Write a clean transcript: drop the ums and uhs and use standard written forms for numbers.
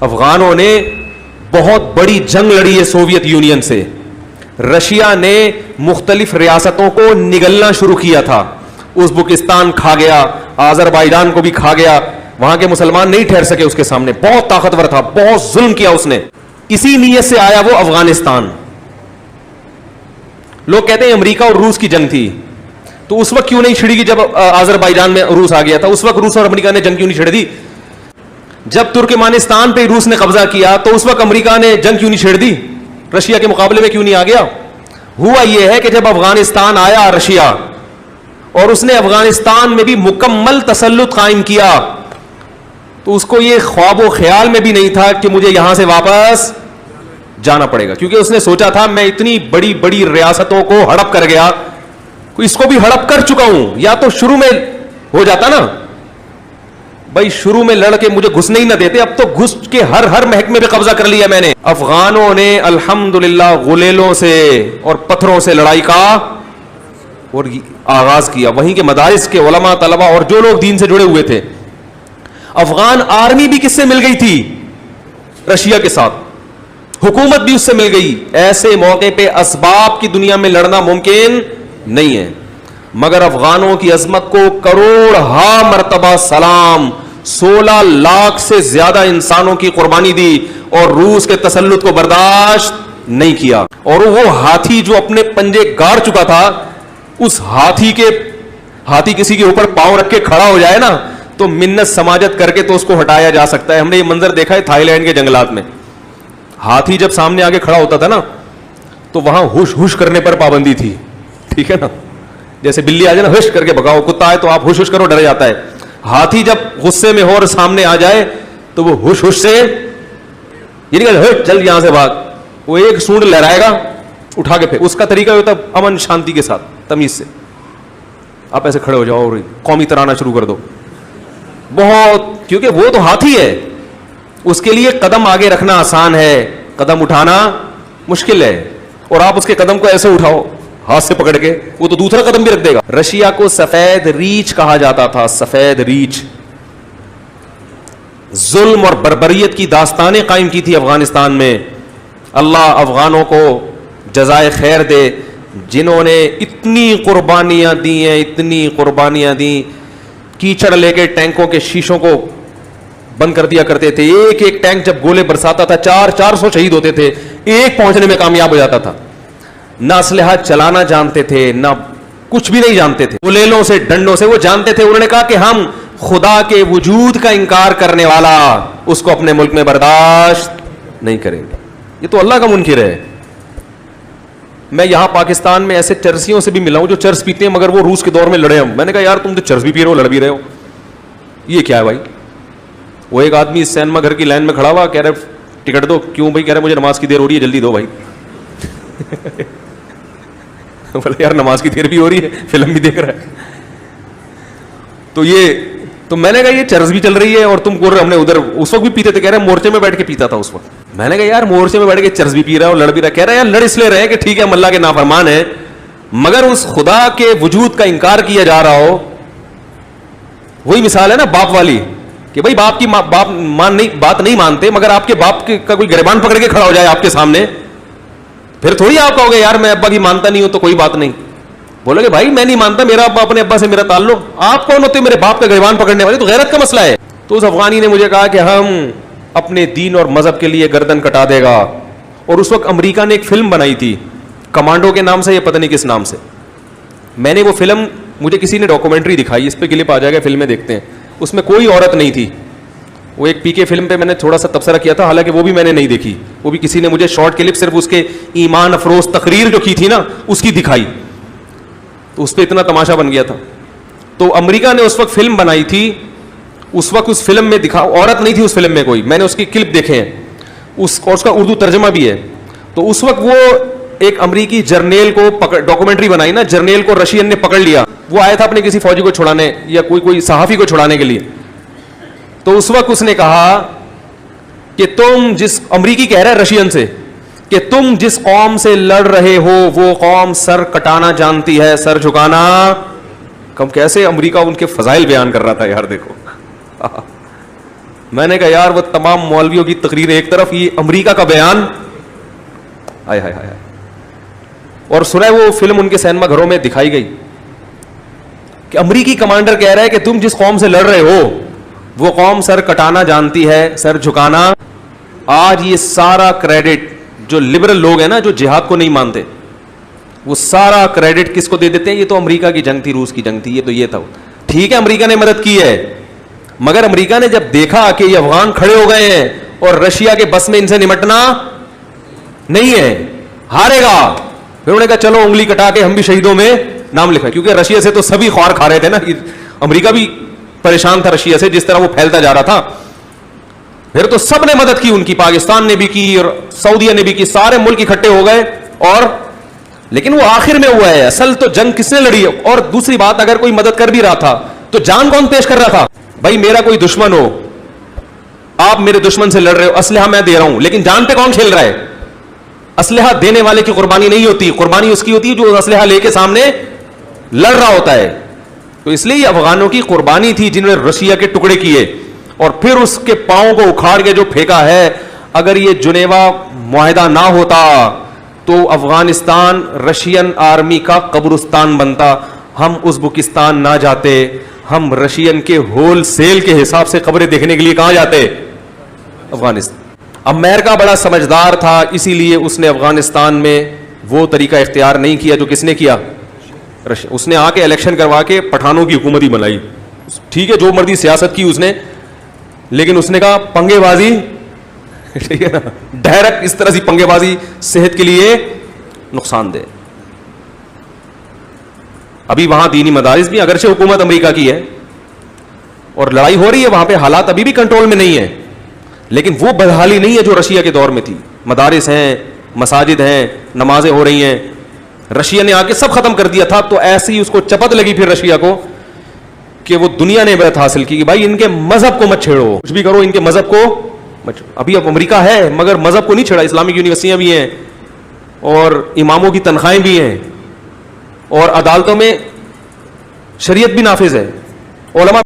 افغانوں نے بہت بڑی جنگ لڑی ہے سوویت یونین سے. رشیا نے مختلف ریاستوں کو نگلنا شروع کیا تھا. ازبکستان کھا گیا, آذربائیجان کو بھی کھا گیا, وہاں کے مسلمان نہیں ٹھہر سکے اس کے سامنے. بہت طاقتور تھا, بہت ظلم کیا اس نے. اسی نیت سے آیا وہ افغانستان. لوگ کہتے ہیں امریکہ اور روس کی جنگ تھی, تو اس وقت کیوں نہیں چھڑی گی جب آذربائیجان میں روس آ گیا تھا؟ اس وقت روس اور امریکہ نے جنگ کیوں نہیں چھڑ دی؟ جب ترکمانستان پہ روس نے قبضہ کیا تو اس وقت امریکہ نے جنگ کیوں نہیں چھڑ دی؟ رشیا کے مقابلے میں کیوں نہیں آ گیا؟ ہوا یہ ہے کہ جب افغانستان آیا رشیا, اور اس نے افغانستان میں بھی مکمل تسلط قائم کیا, تو اس کو یہ خواب و خیال میں بھی نہیں تھا کہ مجھے یہاں سے واپس جانا پڑے گا, کیونکہ اس نے سوچا تھا میں اتنی بڑی بڑی ریاستوں کو ہڑپ کر گیا, اس کو بھی ہڑپ کر چکا ہوں. یا تو شروع میں ہو جاتا نا بھائی, شروع میں لڑ کے مجھے گھسنے ہی نہ دیتے, اب تو گھس کے ہر محکمے پہ قبضہ کر لیا میں نے. افغانوں نے الحمدللہ غلیلوں سے اور پتھروں سے لڑائی کا اور آغاز کیا. وہیں کے مدارس کے علماء طلبہ اور جو لوگ دین سے جڑے ہوئے تھے. افغان آرمی بھی کس سے مل گئی تھی؟ رشیا کے ساتھ. حکومت بھی اس سے مل گئی. ایسے موقع پہ اسباب کی دنیا میں لڑنا ممکن نہیں ہے, مگر افغانوں کی عظمت کو کروڑ مرتبہ سلام. 16 لاکھ سے زیادہ انسانوں کی قربانی دی اور روس کے تسلط کو برداشت نہیں کیا. اور وہ ہاتھی جو اپنے پنجے گاڑ چکا تھا, اس ہاتھی کسی کے اوپر پاؤں رکھ کے کھڑا ہو جائے نا تو منت سماجت کر کے تو اس کو ہٹایا جا سکتا ہے. ہم نے یہ منظر دیکھا ہے تھائی لینڈ کے جنگلات میں. ہاتھی جب سامنے آگے کھڑا ہوتا تھا نا تو وہاں ہوش ہوش کرنے پر پابندی تھی, ٹھیک ہے نا. جیسے بلی آ جائے نا ہوش کر کے بھگاؤ, کتا ہے تو آپ ہوش ہوش کرو, ڈر جاتا ہے. ہاتھی جب غصے میں ہو اور سامنے آ جائے تو وہ ہوش ہوش سے یہ نہیں کہ چل یہاں سے بھاگ, وہ ایک سونڈ لہرائے گا اٹھا کے پھر. اس کا طریقہ ہوتا ہے امن شانتی کے ساتھ تمیز سے, آپ ایسے کھڑے ہو جاؤ اور قومی ترانہ شروع کر دو بہت, کیونکہ وہ تو ہاتھی ہے, اس کے لیے قدم آگے رکھنا آسان ہے, قدم اٹھانا مشکل ہے. اور آپ اس کے قدم کو ایسے اٹھاؤ ہاتھ سے پکڑ کے, وہ تو دوسرا قدم بھی رکھ دے گا. رشیا کو سفید ریچھ کہا جاتا تھا, سفید ریچھ. ظلم اور بربریت کی داستانیں قائم کی تھی افغانستان میں. اللہ افغانوں کو جزائے خیر دے, جنہوں نے اتنی قربانیاں دی ہیں, اتنی قربانیاں دی. کیچڑ لے کے ٹینکوں کے شیشوں کو بند کر دیا کرتے تھے. ایک ایک ٹینک جب گولے برساتا تھا 400 شہید ہوتے تھے, ایک پہنچنے میں کامیاب ہو جاتا تھا. نہ اسلحہ چلانا جانتے تھے, نہ کچھ بھی نہیں جانتے تھے. غلیلوں سے ڈنڈوں سے وہ جانتے تھے. انہوں نے کہا کہ ہم خدا کے وجود کا انکار کرنے والا اس کو اپنے ملک میں برداشت نہیں کریں گے. یہ تو اللہ کا منکر ہے. میں یہاں پاکستان میں ایسے چرسیوں سے بھی ملا ہوں جو چرس پیتے ہیں مگر وہ روس کے دور میں لڑے ہوں. میں نے کہا یار تم تو چرس بھی پی رہے ہو, لڑ بھی رہے ہو, یہ کیا ہے بھائی؟ وہ ایک آدمی سینما گھر کی لائن میں کھڑا ہوا, کہہ رہے ٹکٹ دو. کیوں بھائی؟ کہہ رہے مجھے نماز کی دیر ہو رہی ہے, جلدی دو بھائی. بولے یار نماز کی دیر بھی ہو رہی ہے, فلم بھی دیکھ رہا ہے. تو میں نے کہا یہ چرس بھی چل رہی ہے اور تم کو ہم نے ادھر اس وقت بھی پیتے تھے. کہہ رہے مورچے میں بیٹھ کے پیتا تھا اس وقت. میں نے کہا یار مورچے میں بیٹھ کے چرس بھی پی رہا ہے اور لڑ بھی رہا ہے. کہہ رہا ہے یار لڑ اس لیے رہے کہ ٹھیک ہے ہم اللہ کے نافرمان ہیں, مگر اس خدا کے وجود کا انکار کیا جا رہا ہو. وہی مثال ہے نا باپ والی, کہ بھائی باپ کی بات نہیں مانتے, مگر آپ کے باپ کا کوئی گریبان پکڑ کے کھڑا ہو جائے آپ کے سامنے, پھر تھوڑی آپ کہو گے یار میں ابا کی مانتا نہیں ہوں تو کوئی بات نہیں. بولو گے بھائی میں نہیں مانتا, میرا ابا اپنے ابا سے میرا تعلق, آپ کون ہوتے میرے باپ کا گریبان پکڑنے والے؟ تو غیرت کا مسئلہ ہے. تو اس افغانی نے مجھے کہا کہ ہم اپنے دین اور مذہب کے لیے گردن کٹا دے گا. اور اس وقت امریکہ نے ایک فلم بنائی تھی کمانڈو کے نام سے, یہ پتہ نہیں کس نام سے. میں نے وہ فلم, مجھے کسی نے ڈاکومنٹری دکھائی, اس پہ کلپ آ جائے گا, فلمیں دیکھتے ہیں. اس میں کوئی عورت نہیں تھی. وہ ایک پی کے فلم پہ میں نے تھوڑا سا تبصرہ کیا تھا, حالانکہ وہ بھی میں نے نہیں دیکھی, وہ بھی کسی نے مجھے شارٹ کلپ صرف اس کے ایمان افروز تقریر جو کی تھی نا اس کی دکھائی, تو اس پہ اتنا تماشا بن گیا تھا. تو امریکہ نے اس وقت فلم بنائی تھی, اس وقت اس فلم میں عورت نہیں تھی اس فلم میں کوئی, میں نے اس کی کلپ دیکھے ہیں, اور اس کا اردو ترجمہ بھی ہے. تو اس وقت وہ ایک امریکی جرنیل کو ڈاکومنٹری بنائی نا, جرنیل کو رشین نے پکڑ لیا, وہ آیا تھا اپنے کسی فوجی کو چھڑانے یا کوئی صحافی کو چھڑانے کے لیے. تو اس وقت اس نے کہا کہ تم جس, امریکی کہہ رہا ہے رشین سے, کہ تم جس قوم سے لڑ رہے ہو وہ قوم سر کٹانا جانتی ہے, سر جھکانا کم. کیسے امریکہ ان کے فضائل بیان کر رہا تھا یار, دیکھو میں نے کہا یار وہ تمام مولویوں کی تقریر ایک طرف, یہ امریکہ کا بیان, ہائے ہائے ہائے. اور سنا وہ فلم ان کے سینما گھروں میں دکھائی گئی کہ امریکی کمانڈر کہہ رہا ہے کہ تم جس قوم سے لڑ رہے ہو وہ قوم سر کٹانا جانتی ہے, سر جھکانا. آج یہ سارا کریڈٹ جو لبرل لوگ ہیں نا, جو جہاد کو نہیں مانتے, وہ سارا کریڈٹ کس کو دے دیتے ہیں؟ یہ تو امریکہ کی جنگ تھی, روس کی جنگ تھی, یہ تو یہ تھا. ٹھیک ہے امریکہ نے مدد کی ہے, مگر امریکہ نے جب دیکھا کہ یہ افغان کھڑے ہو گئے ہیں اور رشیا کے بس میں ان سے نمٹنا نہیں ہے, ہارے گا, پھر انہوں نے کہا چلو انگلی کٹا کے ہم بھی شہیدوں میں نام لکھا. کیونکہ رشیا سے تو سبھی خوار کھا رہے تھے نا, امریکہ بھی پریشان تھا رشیا سے جس طرح وہ پھیلتا جا رہا تھا. پھر تو سب نے مدد کی ان کی, پاکستان نے بھی کی اور سعودیہ نے بھی کی, سارے ملک اکٹھے ہو گئے. اور لیکن وہ آخر میں ہوا ہے, اصل تو جنگ کس نے لڑی ہے. اور دوسری بات, اگر کوئی مدد کر بھی رہا تھا تو جان کون پیش کر رہا تھا؟ بھائی میرا کوئی دشمن ہو, آپ میرے دشمن سے لڑ رہے ہو, اسلحہ میں دے رہا ہوں, لیکن جان پہ کون کھیل رہا ہے؟ اسلحہ دینے والے کی قربانی نہیں ہوتی, قربانی اس کی ہوتی ہے جو اسلحہ لے کے سامنے لڑ رہا ہوتا ہے. تو اس لیے یہ افغانوں کی قربانی تھی جنہوں نے رشیا کے ٹکڑے کیے اور پھر اس کے پاؤں کو اکھاڑ کے جو پھینکا ہے. اگر یہ جنیوا معاہدہ نہ ہوتا تو افغانستان رشین آرمی کا قبرستان بنتا, ہم ازبکستان نہ جاتے, ہم رشین کے ہول سیل کے حساب سے قبریں دیکھنے کے لیے کہاں جاتے؟ افغانستان. امریکہ بڑا سمجھدار تھا, اسی لیے اس نے افغانستان میں وہ طریقہ اختیار نہیں کیا جو کس نے کیا؟ اس نے آ کے الیکشن کروا کے پٹھانوں کی حکومت ہی بنائی. ٹھیک ہے جو مرضی سیاست کی اس نے, لیکن اس نے کہا پنگے بازی, ٹھیک ہے نا, ڈائریکٹ اس طرح سے پنگے بازی صحت کے لیے نقصان دہ. ابھی وہاں دینی مدارس بھی, اگرچہ حکومت امریکہ کی ہے اور لڑائی ہو رہی ہے وہاں پہ, حالات ابھی بھی کنٹرول میں نہیں ہے, لیکن وہ بدحالی نہیں ہے جو رشیا کے دور میں تھی. مدارس ہیں, مساجد ہیں, نمازیں ہو رہی ہیں. رشیا نے آ کے سب ختم کر دیا تھا. تو ایسی اس کو چپت لگی پھر رشیا کو کہ وہ دنیا نے عبرت حاصل کی کہ بھائی ان کے مذہب کو مت چھیڑو, کچھ بھی کرو ان کے مذہب کو مت. ابھی اب امریکہ ہے مگر مذہب کو نہیں چھیڑا, اسلامک یونیورسٹیاں بھی ہیں اور اماموں کی تنخواہیں بھی ہیں اور عدالتوں میں شریعت بھی نافذ ہے, علماء